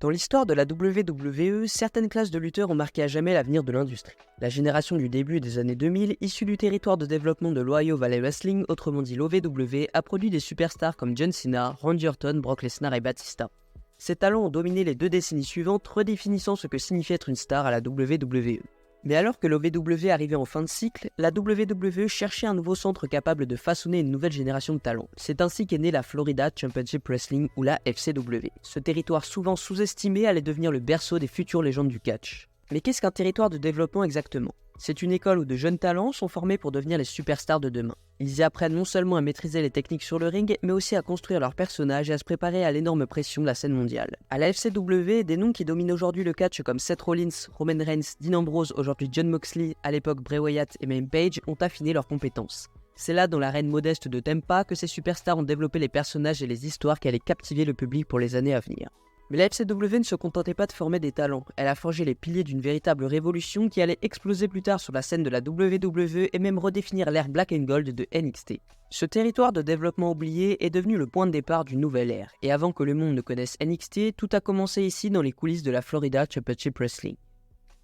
Dans l'histoire de la WWE, certaines classes de lutteurs ont marqué à jamais l'avenir de l'industrie. La génération du début des années 2000, issue du territoire de développement de l'Ohio Valley Wrestling, autrement dit l'OVW, a produit des superstars comme John Cena, Randy Orton, Brock Lesnar et Batista. Ces talents ont dominé les 2 décennies suivantes, redéfinissant ce que signifie être une star à la WWE. Mais alors que l'OVW arrivait en fin de cycle, la WWE cherchait un nouveau centre capable de façonner une nouvelle génération de talents. C'est ainsi qu'est née la Florida Championship Wrestling ou la FCW. Ce territoire souvent sous-estimé allait devenir le berceau des futures légendes du catch. Mais qu'est-ce qu'un territoire de développement exactement ? C'est une école où de jeunes talents sont formés pour devenir les superstars de demain. Ils y apprennent non seulement à maîtriser les techniques sur le ring, mais aussi à construire leurs personnages et à se préparer à l'énorme pression de la scène mondiale. À la FCW, des noms qui dominent aujourd'hui le catch comme Seth Rollins, Roman Reigns, Dean Ambrose, aujourd'hui Jon Moxley, à l'époque Bray Wyatt et même Page ont affiné leurs compétences. C'est là, dans l'arène modeste de Tampa, que ces superstars ont développé les personnages et les histoires qui allaient captiver le public pour les années à venir. Mais la FCW ne se contentait pas de former des talents, elle a forgé les piliers d'une véritable révolution qui allait exploser plus tard sur la scène de la WWE et même redéfinir l'ère Black and Gold de NXT. Ce territoire de développement oublié est devenu le point de départ d'une nouvelle ère, et avant que le monde ne connaisse NXT, tout a commencé ici dans les coulisses de la Florida Championship Wrestling.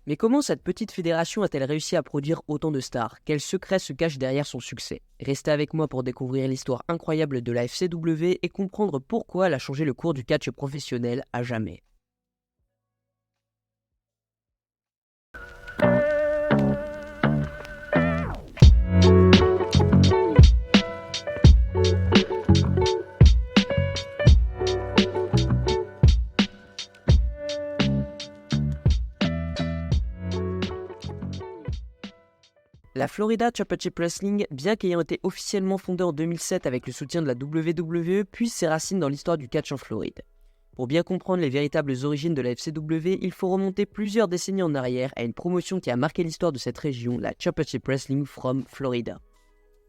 Mais comment cette petite fédération a-t-elle réussi à produire autant de stars ? Quel secret se cache derrière son succès ? Restez avec moi pour découvrir l'histoire incroyable de la FCW et comprendre pourquoi elle a changé le cours du catch professionnel à jamais. La Florida Championship Wrestling, bien qu'ayant été officiellement fondée en 2007 avec le soutien de la WWE, puise ses racines dans l'histoire du catch en Floride. Pour bien comprendre les véritables origines de la FCW, il faut remonter plusieurs décennies en arrière à une promotion qui a marqué l'histoire de cette région, la Championship Wrestling from Florida.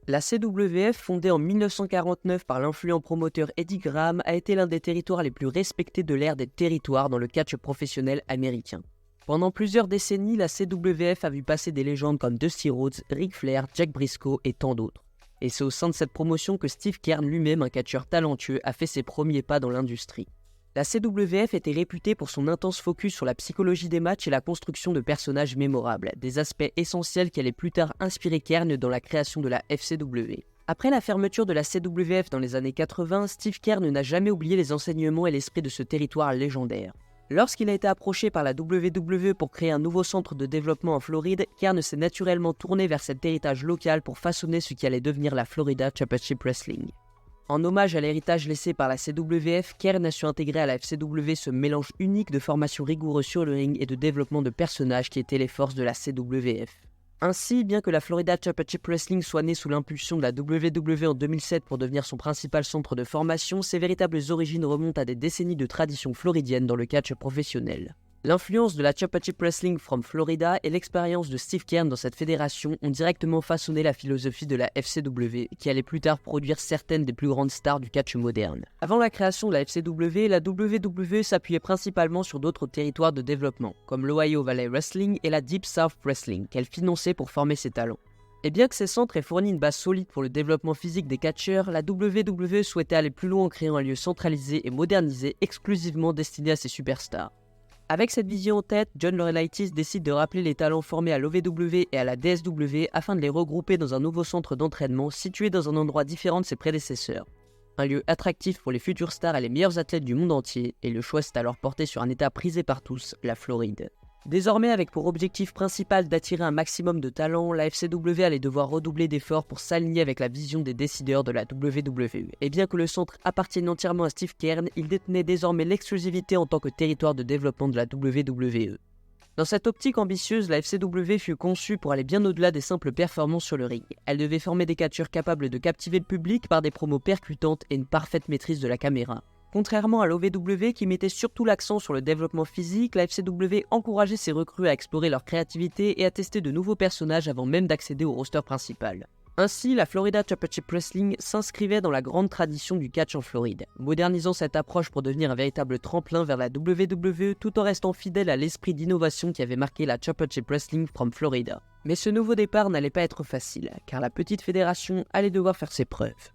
La CWF, fondée en 1949 par l'influent promoteur Eddie Graham, a été l'un des territoires les plus respectés de l'ère des territoires dans le catch professionnel américain. Pendant plusieurs décennies, la CWF a vu passer des légendes comme Dusty Rhodes, Ric Flair, Jack Briscoe et tant d'autres. Et c'est au sein de cette promotion que Steve Keirn, lui-même un catcheur talentueux, a fait ses premiers pas dans l'industrie. La CWF était réputée pour son intense focus sur la psychologie des matchs et la construction de personnages mémorables, des aspects essentiels qui allaient plus tard inspirer Keirn dans la création de la FCW. Après la fermeture de la CWF dans les années 80, Steve Keirn n'a jamais oublié les enseignements et l'esprit de ce territoire légendaire. Lorsqu'il a été approché par la WWE pour créer un nouveau centre de développement en Floride, Keirn s'est naturellement tourné vers cet héritage local pour façonner ce qui allait devenir la Florida Championship Wrestling. En hommage à l'héritage laissé par la CWF, Keirn a su intégrer à la FCW ce mélange unique de formation rigoureuse sur le ring et de développement de personnages qui étaient les forces de la CWF. Ainsi, bien que la Florida Championship Wrestling soit née sous l'impulsion de la WWE en 2007 pour devenir son principal centre de formation, ses véritables origines remontent à des décennies de tradition floridienne dans le catch professionnel. L'influence de la Championship Wrestling from Florida et l'expérience de Steve Keirn dans cette fédération ont directement façonné la philosophie de la FCW, qui allait plus tard produire certaines des plus grandes stars du catch moderne. Avant la création de la FCW, la WWE s'appuyait principalement sur d'autres territoires de développement, comme l'Ohio Valley Wrestling et la Deep South Wrestling, qu'elle finançait pour former ses talents. Et bien que ces centres aient fourni une base solide pour le développement physique des catcheurs, la WWE souhaitait aller plus loin en créant un lieu centralisé et modernisé exclusivement destiné à ses superstars. Avec cette vision en tête, John Laurinaitis décide de rappeler les talents formés à l'OVW et à la DSW afin de les regrouper dans un nouveau centre d'entraînement situé dans un endroit différent de ses prédécesseurs. Un lieu attractif pour les futures stars et les meilleurs athlètes du monde entier, et le choix s'est alors porté sur un état prisé par tous, la Floride. Désormais, avec pour objectif principal d'attirer un maximum de talents, la FCW allait devoir redoubler d'efforts pour s'aligner avec la vision des décideurs de la WWE. Et bien que le centre appartienne entièrement à Steve Keirn, il détenait désormais l'exclusivité en tant que territoire de développement de la WWE. Dans cette optique ambitieuse, la FCW fut conçue pour aller bien au-delà des simples performances sur le ring. Elle devait former des catcheurs capables de captiver le public par des promos percutantes et une parfaite maîtrise de la caméra. Contrairement à l'OVW qui mettait surtout l'accent sur le développement physique, la FCW encourageait ses recrues à explorer leur créativité et à tester de nouveaux personnages avant même d'accéder au roster principal. Ainsi, la Florida Championship Wrestling s'inscrivait dans la grande tradition du catch en Floride, modernisant cette approche pour devenir un véritable tremplin vers la WWE tout en restant fidèle à l'esprit d'innovation qui avait marqué la Championship Wrestling from Florida. Mais ce nouveau départ n'allait pas être facile, car la petite fédération allait devoir faire ses preuves.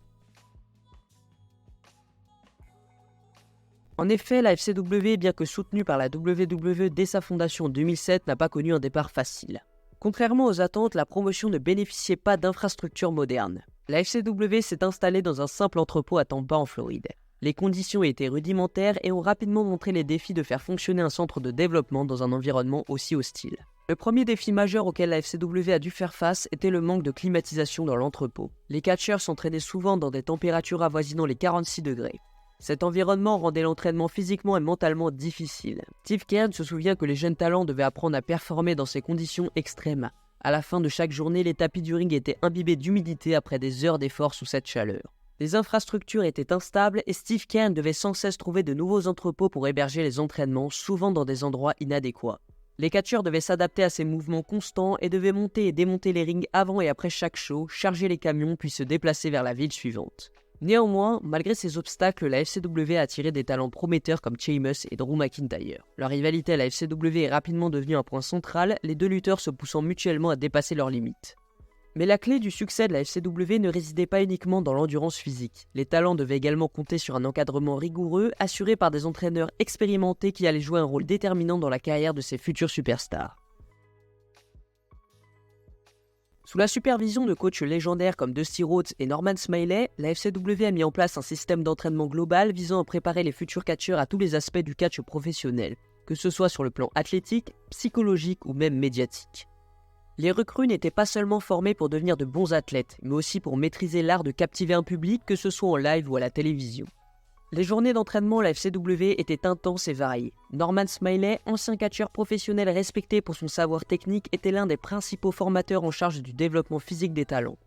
En effet, la FCW, bien que soutenue par la WWE dès sa fondation en 2007, n'a pas connu un départ facile. Contrairement aux attentes, la promotion ne bénéficiait pas d'infrastructures modernes. La FCW s'est installée dans un simple entrepôt à Tampa en Floride. Les conditions étaient rudimentaires et ont rapidement montré les défis de faire fonctionner un centre de développement dans un environnement aussi hostile. Le premier défi majeur auquel la FCW a dû faire face était le manque de climatisation dans l'entrepôt. Les catcheurs s'entraînaient souvent dans des températures avoisinant les 46 degrés. Cet environnement rendait l'entraînement physiquement et mentalement difficile. Steve Keirn se souvient que les jeunes talents devaient apprendre à performer dans ces conditions extrêmes. À la fin de chaque journée, les tapis du ring étaient imbibés d'humidité après des heures d'effort sous cette chaleur. Les infrastructures étaient instables et Steve Keirn devait sans cesse trouver de nouveaux entrepôts pour héberger les entraînements, souvent dans des endroits inadéquats. Les catcheurs devaient s'adapter à ces mouvements constants et devaient monter et démonter les rings avant et après chaque show, charger les camions puis se déplacer vers la ville suivante. Néanmoins, malgré ces obstacles, la FCW a attiré des talents prometteurs comme Sheamus et Drew McIntyre. Leur rivalité à la FCW est rapidement devenue un point central, les deux lutteurs se poussant mutuellement à dépasser leurs limites. Mais la clé du succès de la FCW ne résidait pas uniquement dans l'endurance physique. Les talents devaient également compter sur un encadrement rigoureux, assuré par des entraîneurs expérimentés qui allaient jouer un rôle déterminant dans la carrière de ces futurs superstars. Sous la supervision de coachs légendaires comme Dusty Rhodes et Norman Smiley, la FCW a mis en place un système d'entraînement global visant à préparer les futurs catcheurs à tous les aspects du catch professionnel, que ce soit sur le plan athlétique, psychologique ou même médiatique. Les recrues n'étaient pas seulement formées pour devenir de bons athlètes, mais aussi pour maîtriser l'art de captiver un public, que ce soit en live ou à la télévision. Les journées d'entraînement à la FCW étaient intenses et variées. Norman Smiley, ancien catcheur professionnel respecté pour son savoir technique, était l'un des principaux formateurs en charge du développement physique des talents.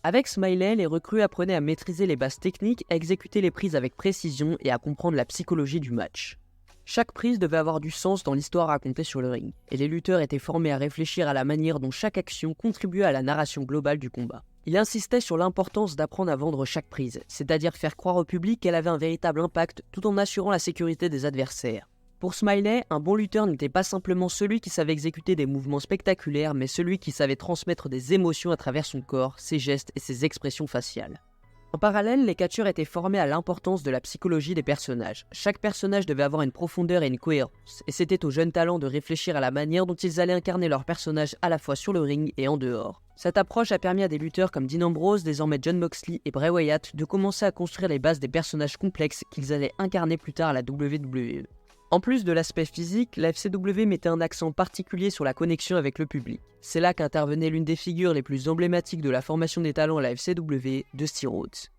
Avec Smiley, les recrues apprenaient à maîtriser les bases techniques, à exécuter les prises avec précision et à comprendre la psychologie du match. Chaque prise devait avoir du sens dans l'histoire racontée sur le ring, et les lutteurs étaient formés à réfléchir à la manière dont chaque action contribuait à la narration globale du combat. Il insistait sur l'importance d'apprendre à vendre chaque prise, c'est-à-dire faire croire au public qu'elle avait un véritable impact tout en assurant la sécurité des adversaires. Pour Smiley, un bon lutteur n'était pas simplement celui qui savait exécuter des mouvements spectaculaires, mais celui qui savait transmettre des émotions à travers son corps, ses gestes et ses expressions faciales. En parallèle, les catcheurs étaient formés à l'importance de la psychologie des personnages. Chaque personnage devait avoir une profondeur et une cohérence, et c'était aux jeunes talents de réfléchir à la manière dont ils allaient incarner leur personnage à la fois sur le ring et en dehors. Cette approche a permis à des lutteurs comme Dean Ambrose, désormais Jon Moxley et Bray Wyatt de commencer à construire les bases des personnages complexes qu'ils allaient incarner plus tard à la WWE. En plus de l'aspect physique, la FCW mettait un accent particulier sur la connexion avec le public. C'est là qu'intervenait l'une des figures les plus emblématiques de la formation des talents à la FCW, Dusty Rhodes.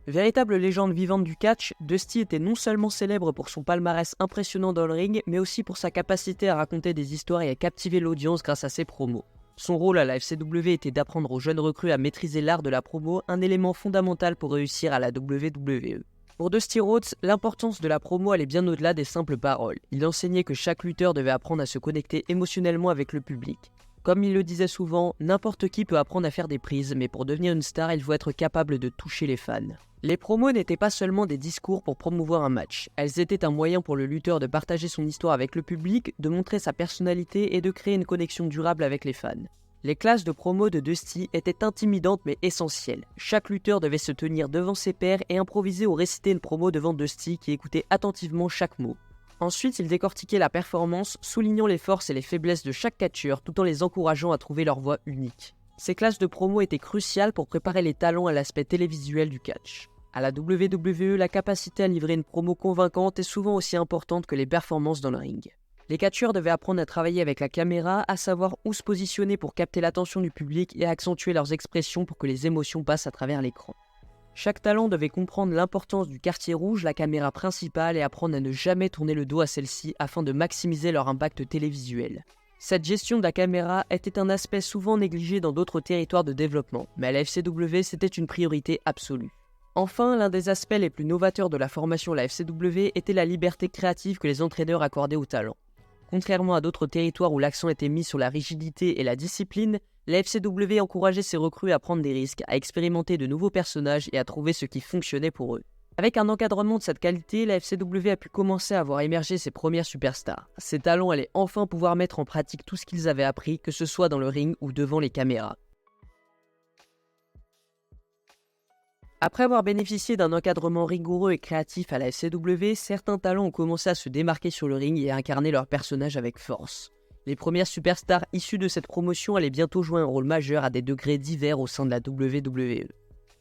Véritable légende vivante du catch, Dusty était non seulement célèbre pour son palmarès impressionnant dans le ring, mais aussi pour sa capacité à raconter des histoires et à captiver l'audience grâce à ses promos. Son rôle à la FCW était d'apprendre aux jeunes recrues à maîtriser l'art de la promo, un élément fondamental pour réussir à la WWE. Pour Dusty Rhodes, l'importance de la promo allait bien au-delà des simples paroles. Il enseignait que chaque lutteur devait apprendre à se connecter émotionnellement avec le public. Comme il le disait souvent, n'importe qui peut apprendre à faire des prises, mais pour devenir une star, il faut être capable de toucher les fans. Les promos n'étaient pas seulement des discours pour promouvoir un match, elles étaient un moyen pour le lutteur de partager son histoire avec le public, de montrer sa personnalité et de créer une connexion durable avec les fans. Les classes de promo de Dusty étaient intimidantes mais essentielles. Chaque lutteur devait se tenir devant ses pairs et improviser ou réciter une promo devant Dusty qui écoutait attentivement chaque mot. Ensuite, il décortiquait la performance, soulignant les forces et les faiblesses de chaque catcheur tout en les encourageant à trouver leur voix unique. Ces classes de promo étaient cruciales pour préparer les talents à l'aspect télévisuel du catch. À la WWE, la capacité à livrer une promo convaincante est souvent aussi importante que les performances dans le ring. Les catcheurs devaient apprendre à travailler avec la caméra, à savoir où se positionner pour capter l'attention du public et à accentuer leurs expressions pour que les émotions passent à travers l'écran. Chaque talent devait comprendre l'importance du quartier rouge, la caméra principale, et apprendre à ne jamais tourner le dos à celle-ci afin de maximiser leur impact télévisuel. Cette gestion de la caméra était un aspect souvent négligé dans d'autres territoires de développement, mais à la FCW c'était une priorité absolue. Enfin, l'un des aspects les plus novateurs de la formation à la FCW était la liberté créative que les entraîneurs accordaient aux talents. Contrairement à d'autres territoires où l'accent était mis sur la rigidité et la discipline, la FCW encourageait ses recrues à prendre des risques, à expérimenter de nouveaux personnages et à trouver ce qui fonctionnait pour eux. Avec un encadrement de cette qualité, la FCW a pu commencer à voir émerger ses premières superstars. Ces talents allaient enfin pouvoir mettre en pratique tout ce qu'ils avaient appris, que ce soit dans le ring ou devant les caméras. Après avoir bénéficié d'un encadrement rigoureux et créatif à la FCW, certains talents ont commencé à se démarquer sur le ring et à incarner leur personnage avec force. Les premières superstars issues de cette promotion allaient bientôt jouer un rôle majeur à des degrés divers au sein de la WWE.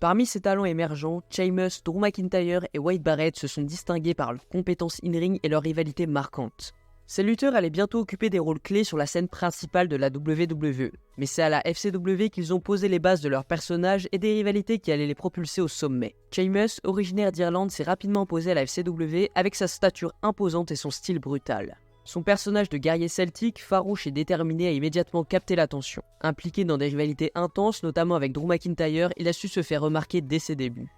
Parmi ces talents émergents, Sheamus, Drew McIntyre et Wade Barrett se sont distingués par leurs compétences in-ring et leur rivalité marquante. Ces lutteurs allaient bientôt occuper des rôles clés sur la scène principale de la WWE, mais c'est à la FCW qu'ils ont posé les bases de leurs personnages et des rivalités qui allaient les propulser au sommet. Sheamus, originaire d'Irlande, s'est rapidement opposé à la FCW avec sa stature imposante et son style brutal. Son personnage de guerrier celtique, farouche et déterminé, a immédiatement capté l'attention. Impliqué dans des rivalités intenses, notamment avec Drew McIntyre, il a su se faire remarquer dès ses débuts.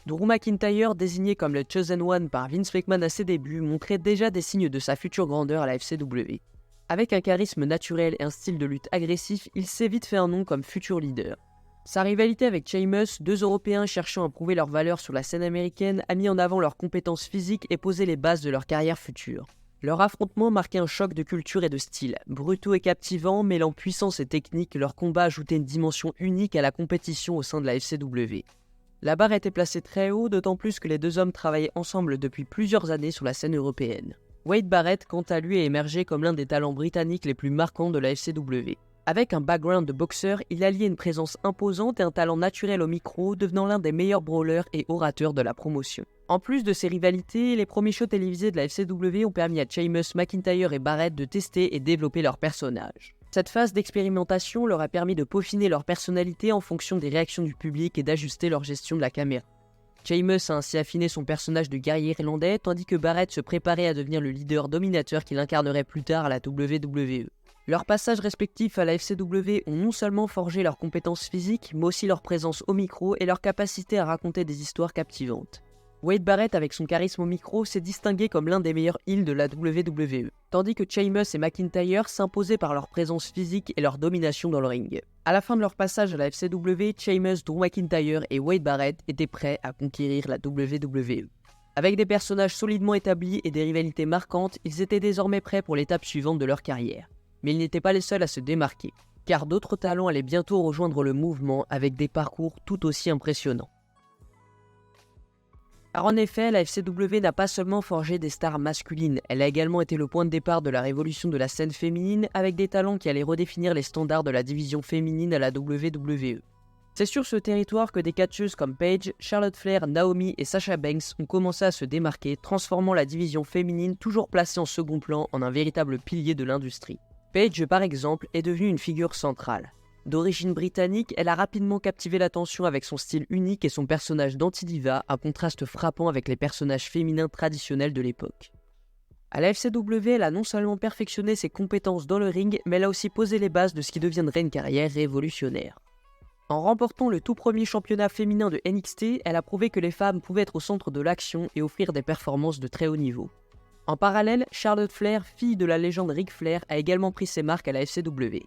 Drew McIntyre, désigné comme le Chosen One par Vince McMahon à ses débuts, montrait déjà des signes de sa future grandeur à la FCW. Avec un charisme naturel et un style de lutte agressif, il s'est vite fait un nom comme futur leader. Sa rivalité avec Sheamus, deux Européens cherchant à prouver leur valeur sur la scène américaine, a mis en avant leurs compétences physiques et posé les bases de leur carrière future. Leur affrontement marquait un choc de culture et de style. Brutaux et captivants, mêlant puissance et technique, leur combat ajoutait une dimension unique à la compétition au sein de la FCW. La barre était placée très haut, d'autant plus que les deux hommes travaillaient ensemble depuis plusieurs années sur la scène européenne. Wade Barrett, quant à lui, a émergé comme l'un des talents britanniques les plus marquants de la FCW. Avec un background de boxeur, il alliait une présence imposante et un talent naturel au micro, devenant l'un des meilleurs brawlers et orateurs de la promotion. En plus de ces rivalités, les premiers shows télévisés de la FCW ont permis à Sheamus, McIntyre et Barrett de tester et développer leurs personnages. Cette phase d'expérimentation leur a permis de peaufiner leur personnalité en fonction des réactions du public et d'ajuster leur gestion de la caméra. Sheamus a ainsi affiné son personnage de guerrier irlandais, tandis que Barrett se préparait à devenir le leader dominateur qu'il incarnerait plus tard à la WWE. Leurs passages respectifs à la FCW ont non seulement forgé leurs compétences physiques, mais aussi leur présence au micro et leur capacité à raconter des histoires captivantes. Wade Barrett, avec son charisme au micro, s'est distingué comme l'un des meilleurs heels de la WWE, tandis que Sheamus et McIntyre s'imposaient par leur présence physique et leur domination dans le ring. À la fin de leur passage à la FCW, Sheamus, Drew McIntyre et Wade Barrett étaient prêts à conquérir la WWE. Avec des personnages solidement établis et des rivalités marquantes, ils étaient désormais prêts pour l'étape suivante de leur carrière. Mais ils n'étaient pas les seuls à se démarquer, car d'autres talents allaient bientôt rejoindre le mouvement avec des parcours tout aussi impressionnants. Car en effet, la FCW n'a pas seulement forgé des stars masculines, elle a également été le point de départ de la révolution de la scène féminine avec des talents qui allaient redéfinir les standards de la division féminine à la WWE. C'est sur ce territoire que des catcheuses comme Paige, Charlotte Flair, Naomi et Sasha Banks ont commencé à se démarquer, transformant la division féminine toujours placée en second plan en un véritable pilier de l'industrie. Paige, par exemple, est devenue une figure centrale. D'origine britannique, elle a rapidement captivé l'attention avec son style unique et son personnage d'anti-diva, un contraste frappant avec les personnages féminins traditionnels de l'époque. À la FCW, elle a non seulement perfectionné ses compétences dans le ring, mais elle a aussi posé les bases de ce qui deviendrait une carrière révolutionnaire. En remportant le tout premier championnat féminin de NXT, elle a prouvé que les femmes pouvaient être au centre de l'action et offrir des performances de très haut niveau. En parallèle, Charlotte Flair, fille de la légende Ric Flair, a également pris ses marques à la FCW.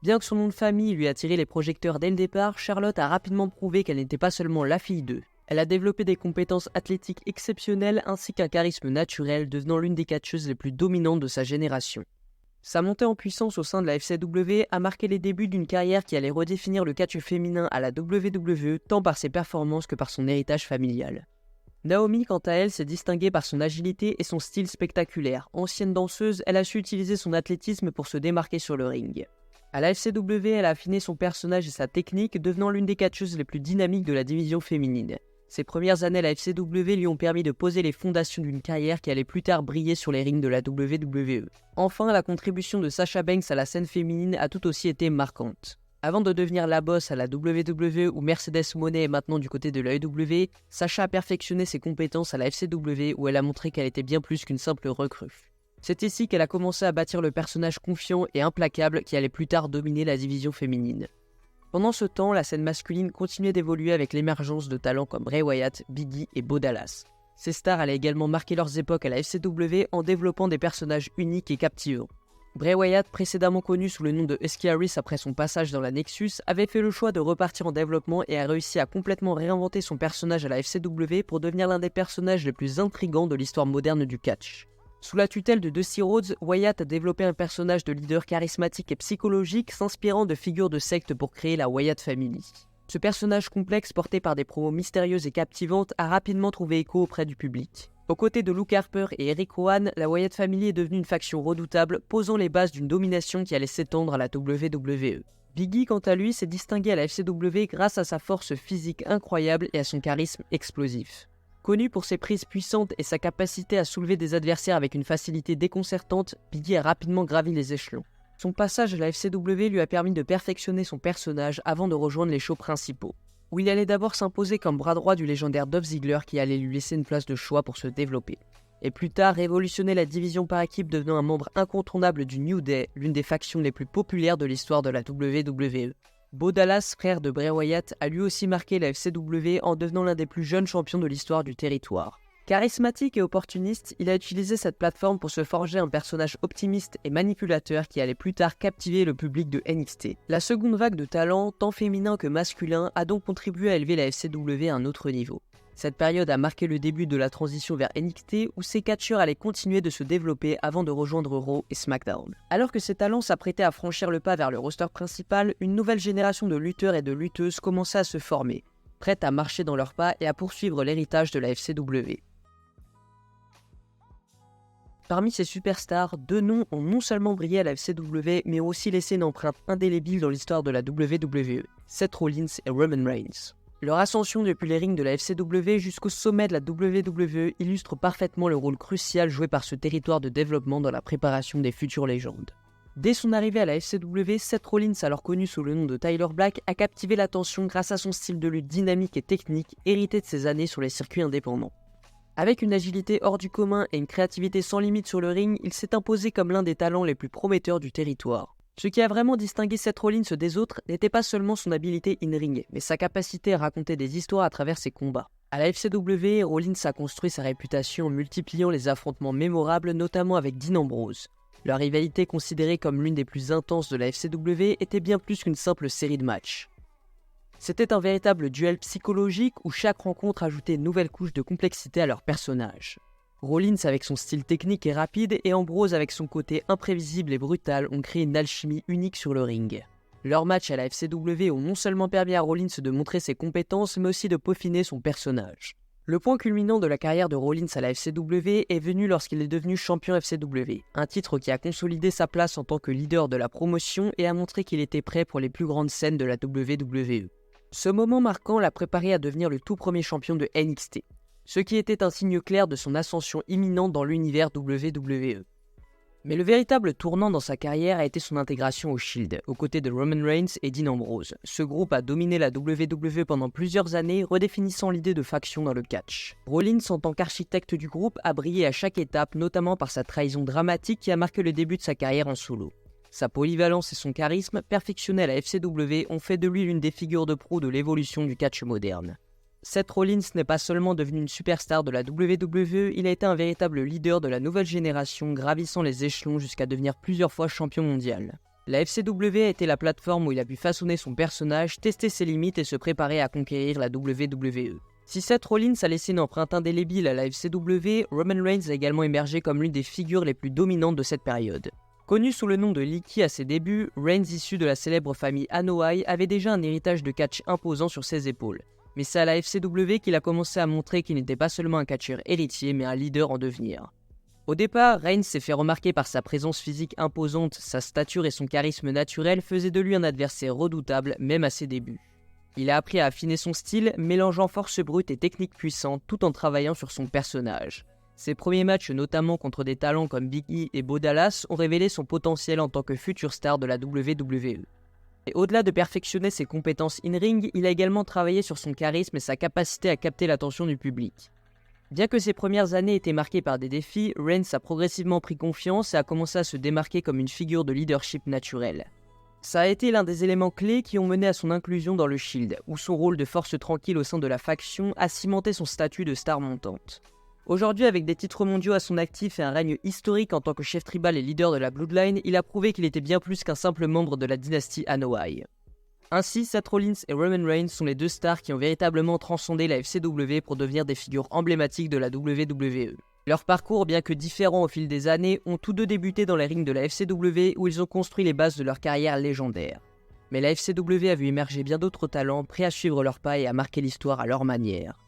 Bien que son nom de famille lui attiré les projecteurs dès le départ, Charlotte a rapidement prouvé qu'elle n'était pas seulement la fille d'eux. Elle a développé des compétences athlétiques exceptionnelles ainsi qu'un charisme naturel, devenant l'une des catcheuses les plus dominantes de sa génération. Sa montée en puissance au sein de la FCW a marqué les débuts d'une carrière qui allait redéfinir le catch féminin à la WWE tant par ses performances que par son héritage familial. Naomi, quant à elle, s'est distinguée par son agilité et son style spectaculaire. Ancienne danseuse, elle a su utiliser son athlétisme pour se démarquer sur le ring. À la FCW, elle a affiné son personnage et sa technique, devenant l'une des catcheuses les plus dynamiques de la division féminine. Ses premières années à la FCW lui ont permis de poser les fondations d'une carrière qui allait plus tard briller sur les rings de la WWE. Enfin, la contribution de Sasha Banks à la scène féminine a tout aussi été marquante. Avant de devenir la boss à la WWE où Mercedes Moné est maintenant du côté de l'AEW, Sasha a perfectionné ses compétences à la FCW où elle a montré qu'elle était bien plus qu'une simple recrue. C'est ici qu'elle a commencé à bâtir le personnage confiant et implacable qui allait plus tard dominer la division féminine. Pendant ce temps, la scène masculine continuait d'évoluer avec l'émergence de talents comme Bray Wyatt, Biggie et Bo Dallas. Ces stars allaient également marquer leurs époques à la FCW en développant des personnages uniques et captivants. Bray Wyatt, précédemment connu sous le nom de Husky Harris après son passage dans la Nexus, avait fait le choix de repartir en développement et a réussi à complètement réinventer son personnage à la FCW pour devenir l'un des personnages les plus intrigants de l'histoire moderne du catch. Sous la tutelle de Dusty Rhodes, Wyatt a développé un personnage de leader charismatique et psychologique s'inspirant de figures de secte pour créer la Wyatt Family. Ce personnage complexe porté par des promos mystérieuses et captivantes a rapidement trouvé écho auprès du public. Aux côtés de Luke Harper et Eric Rowan, la Wyatt Family est devenue une faction redoutable, posant les bases d'une domination qui allait s'étendre à la WWE. Big E, quant à lui, s'est distingué à la FCW grâce à sa force physique incroyable et à son charisme explosif. Connu pour ses prises puissantes et sa capacité à soulever des adversaires avec une facilité déconcertante, Big E a rapidement gravi les échelons. Son passage à la FCW lui a permis de perfectionner son personnage avant de rejoindre les shows principaux, où il allait d'abord s'imposer comme bras droit du légendaire Dolph Ziggler qui allait lui laisser une place de choix pour se développer. Et plus tard, révolutionner la division par équipe devenant un membre incontournable du New Day, l'une des factions les plus populaires de l'histoire de la WWE. Bo Dallas, frère de Bray Wyatt, a lui aussi marqué la FCW en devenant l'un des plus jeunes champions de l'histoire du territoire. Charismatique et opportuniste, il a utilisé cette plateforme pour se forger un personnage optimiste et manipulateur qui allait plus tard captiver le public de NXT. La seconde vague de talents, tant féminin que masculin, a donc contribué à élever la FCW à un autre niveau. Cette période a marqué le début de la transition vers NXT où ces catcheurs allaient continuer de se développer avant de rejoindre Raw et SmackDown. Alors que ces talents s'apprêtaient à franchir le pas vers le roster principal, une nouvelle génération de lutteurs et de lutteuses commençait à se former, prêtes à marcher dans leurs pas et à poursuivre l'héritage de la FCW. Parmi ces superstars, deux noms ont non seulement brillé à la FCW, mais ont aussi laissé une empreinte indélébile dans l'histoire de la WWE, Seth Rollins et Roman Reigns. Leur ascension depuis les rings de la FCW jusqu'au sommet de la WWE illustre parfaitement le rôle crucial joué par ce territoire de développement dans la préparation des futures légendes. Dès son arrivée à la FCW, Seth Rollins, alors connu sous le nom de Tyler Black, a captivé l'attention grâce à son style de lutte dynamique et technique, hérité de ses années sur les circuits indépendants. Avec une agilité hors du commun et une créativité sans limite sur le ring, il s'est imposé comme l'un des talents les plus prometteurs du territoire. Ce qui a vraiment distingué Seth Rollins des autres n'était pas seulement son habileté in-ring, mais sa capacité à raconter des histoires à travers ses combats. À la FCW, Rollins a construit sa réputation en multipliant les affrontements mémorables, notamment avec Dean Ambrose. Leur rivalité, considérée comme l'une des plus intenses de la FCW, était bien plus qu'une simple série de matchs. C'était un véritable duel psychologique où chaque rencontre ajoutait une nouvelle couche de complexité à leur personnage. Rollins avec son style technique et rapide et Ambrose avec son côté imprévisible et brutal ont créé une alchimie unique sur le ring. Leurs matchs à la FCW ont non seulement permis à Rollins de montrer ses compétences mais aussi de peaufiner son personnage. Le point culminant de la carrière de Rollins à la FCW est venu lorsqu'il est devenu champion FCW, un titre qui a consolidé sa place en tant que leader de la promotion et a montré qu'il était prêt pour les plus grandes scènes de la WWE. Ce moment marquant l'a préparé à devenir le tout premier champion de NXT, ce qui était un signe clair de son ascension imminente dans l'univers WWE. Mais le véritable tournant dans sa carrière a été son intégration au Shield, aux côtés de Roman Reigns et Dean Ambrose. Ce groupe a dominé la WWE pendant plusieurs années, redéfinissant l'idée de faction dans le catch. Rollins, en tant qu'architecte du groupe, a brillé à chaque étape, notamment par sa trahison dramatique qui a marqué le début de sa carrière en solo. Sa polyvalence et son charisme, perfectionnés à la FCW, ont fait de lui l'une des figures de proue de l'évolution du catch moderne. Seth Rollins n'est pas seulement devenu une superstar de la WWE, il a été un véritable leader de la nouvelle génération, gravissant les échelons jusqu'à devenir plusieurs fois champion mondial. La FCW a été la plateforme où il a pu façonner son personnage, tester ses limites et se préparer à conquérir la WWE. Si Seth Rollins a laissé une empreinte indélébile à la FCW, Roman Reigns a également émergé comme l'une des figures les plus dominantes de cette période. Connu sous le nom de Leaky à ses débuts, Reigns, issu de la célèbre famille Anoa'i, avait déjà un héritage de catch imposant sur ses épaules. Mais c'est à la FCW qu'il a commencé à montrer qu'il n'était pas seulement un catcheur héritier, mais un leader en devenir. Au départ, Reigns s'est fait remarquer par sa présence physique imposante, sa stature et son charisme naturel faisaient de lui un adversaire redoutable, même à ses débuts. Il a appris à affiner son style, mélangeant force brute et technique puissante, tout en travaillant sur son personnage. Ses premiers matchs, notamment contre des talents comme Big E et Bo Dallas, ont révélé son potentiel en tant que future star de la WWE. Et au-delà de perfectionner ses compétences in-ring, il a également travaillé sur son charisme et sa capacité à capter l'attention du public. Bien que ses premières années étaient marquées par des défis, Reigns a progressivement pris confiance et a commencé à se démarquer comme une figure de leadership naturelle. Ça a été l'un des éléments clés qui ont mené à son inclusion dans le Shield, où son rôle de force tranquille au sein de la faction a cimenté son statut de star montante. Aujourd'hui, avec des titres mondiaux à son actif et un règne historique en tant que chef tribal et leader de la Bloodline, il a prouvé qu'il était bien plus qu'un simple membre de la dynastie Anoa'i. Ainsi, Seth Rollins et Roman Reigns sont les deux stars qui ont véritablement transcendé la FCW pour devenir des figures emblématiques de la WWE. Leurs parcours, bien que différents au fil des années, ont tous deux débuté dans les rings de la FCW où ils ont construit les bases de leur carrière légendaire. Mais la FCW a vu émerger bien d'autres talents prêts à suivre leurs pas et à marquer l'histoire à leur manière.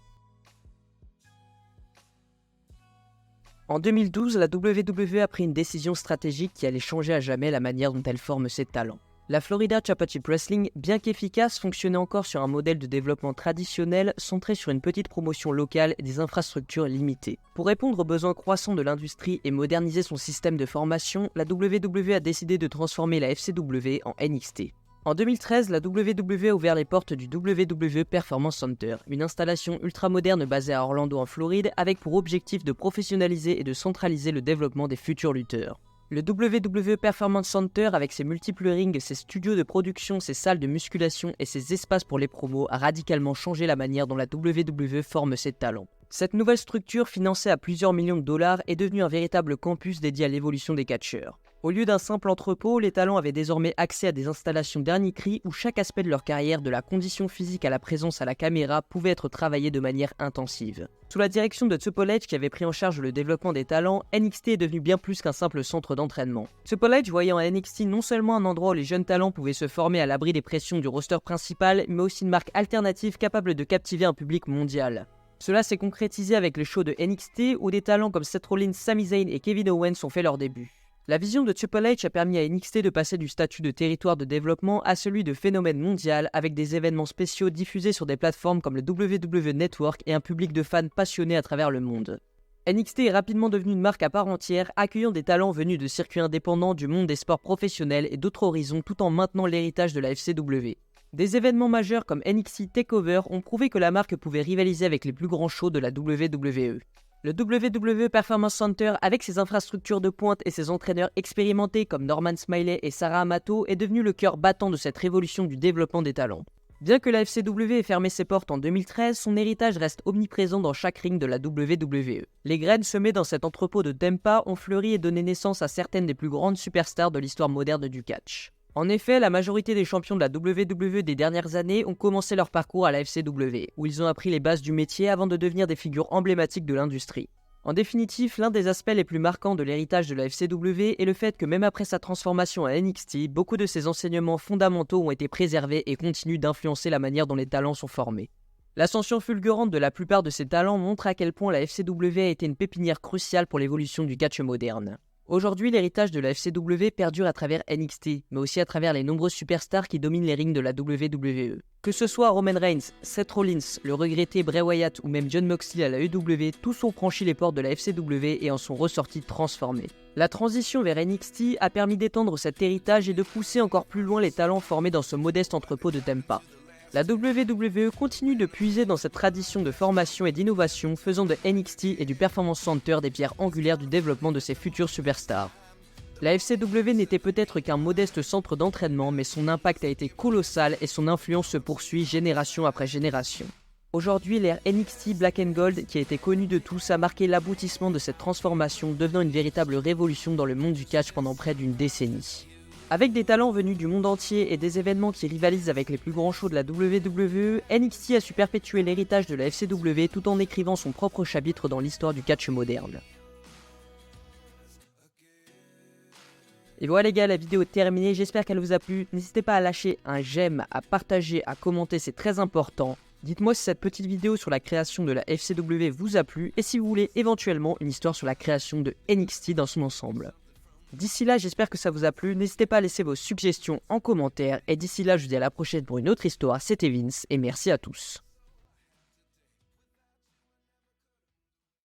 En 2012, la WWE a pris une décision stratégique qui allait changer à jamais la manière dont elle forme ses talents. La Florida Championship Wrestling, bien qu'efficace, fonctionnait encore sur un modèle de développement traditionnel centré sur une petite promotion locale et des infrastructures limitées. Pour répondre aux besoins croissants de l'industrie et moderniser son système de formation, la WWE a décidé de transformer la FCW en NXT. En 2013, la WWE a ouvert les portes du WWE Performance Center, une installation ultra-moderne basée à Orlando en Floride avec pour objectif de professionnaliser et de centraliser le développement des futurs lutteurs. Le WWE Performance Center, avec ses multiples rings, ses studios de production, ses salles de musculation et ses espaces pour les promos, a radicalement changé la manière dont la WWE forme ses talents. Cette nouvelle structure, financée à plusieurs millions de dollars, est devenue un véritable campus dédié à l'évolution des catcheurs. Au lieu d'un simple entrepôt, les talents avaient désormais accès à des installations dernier cri où chaque aspect de leur carrière, de la condition physique à la présence à la caméra, pouvait être travaillé de manière intensive. Sous la direction de Triple H qui avait pris en charge le développement des talents, NXT est devenu bien plus qu'un simple centre d'entraînement. Triple H voyait en NXT non seulement un endroit où les jeunes talents pouvaient se former à l'abri des pressions du roster principal, mais aussi une marque alternative capable de captiver un public mondial. Cela s'est concrétisé avec les shows de NXT où des talents comme Seth Rollins, Sami Zayn et Kevin Owens ont fait leur début. La vision de Triple H a permis à NXT de passer du statut de territoire de développement à celui de phénomène mondial avec des événements spéciaux diffusés sur des plateformes comme le WWE Network et un public de fans passionnés à travers le monde. NXT est rapidement devenu une marque à part entière, accueillant des talents venus de circuits indépendants du monde des sports professionnels et d'autres horizons tout en maintenant l'héritage de la FCW. Des événements majeurs comme NXT TakeOver ont prouvé que la marque pouvait rivaliser avec les plus grands shows de la WWE. Le WWE Performance Center, avec ses infrastructures de pointe et ses entraîneurs expérimentés comme Norman Smiley et Sarah Amato, est devenu le cœur battant de cette révolution du développement des talents. Bien que la FCW ait fermé ses portes en 2013, son héritage reste omniprésent dans chaque ring de la WWE. Les graines semées dans cet entrepôt de Tampa ont fleuri et donné naissance à certaines des plus grandes superstars de l'histoire moderne du catch. En effet, la majorité des champions de la WWE des dernières années ont commencé leur parcours à la FCW, où ils ont appris les bases du métier avant de devenir des figures emblématiques de l'industrie. En définitive, l'un des aspects les plus marquants de l'héritage de la FCW est le fait que même après sa transformation à NXT, beaucoup de ses enseignements fondamentaux ont été préservés et continuent d'influencer la manière dont les talents sont formés. L'ascension fulgurante de la plupart de ces talents montre à quel point la FCW a été une pépinière cruciale pour l'évolution du catch moderne. Aujourd'hui, l'héritage de la FCW perdure à travers NXT, mais aussi à travers les nombreuses superstars qui dominent les rings de la WWE. Que ce soit Roman Reigns, Seth Rollins, le regretté Bray Wyatt ou même Jon Moxley à la EW, tous ont franchi les portes de la FCW et en sont ressortis transformés. La transition vers NXT a permis d'étendre cet héritage et de pousser encore plus loin les talents formés dans ce modeste entrepôt de Tampa. La WWE continue de puiser dans cette tradition de formation et d'innovation, faisant de NXT et du Performance Center des pierres angulaires du développement de ses futurs superstars. La FCW n'était peut-être qu'un modeste centre d'entraînement, mais son impact a été colossal et son influence se poursuit génération après génération. Aujourd'hui, l'ère NXT Black and Gold, qui a été connue de tous, a marqué l'aboutissement de cette transformation, devenant une véritable révolution dans le monde du catch pendant près d'une décennie. Avec des talents venus du monde entier et des événements qui rivalisent avec les plus grands shows de la WWE, NXT a su perpétuer l'héritage de la FCW tout en écrivant son propre chapitre dans l'histoire du catch moderne. Et voilà les gars, la vidéo est terminée, j'espère qu'elle vous a plu. N'hésitez pas à lâcher un j'aime, à partager, à commenter, c'est très important. Dites-moi si cette petite vidéo sur la création de la FCW vous a plu et si vous voulez éventuellement une histoire sur la création de NXT dans son ensemble. D'ici là, j'espère que ça vous a plu, n'hésitez pas à laisser vos suggestions en commentaire, et d'ici là, je vous dis à la prochaine pour une autre histoire, c'était Vince, et merci à tous.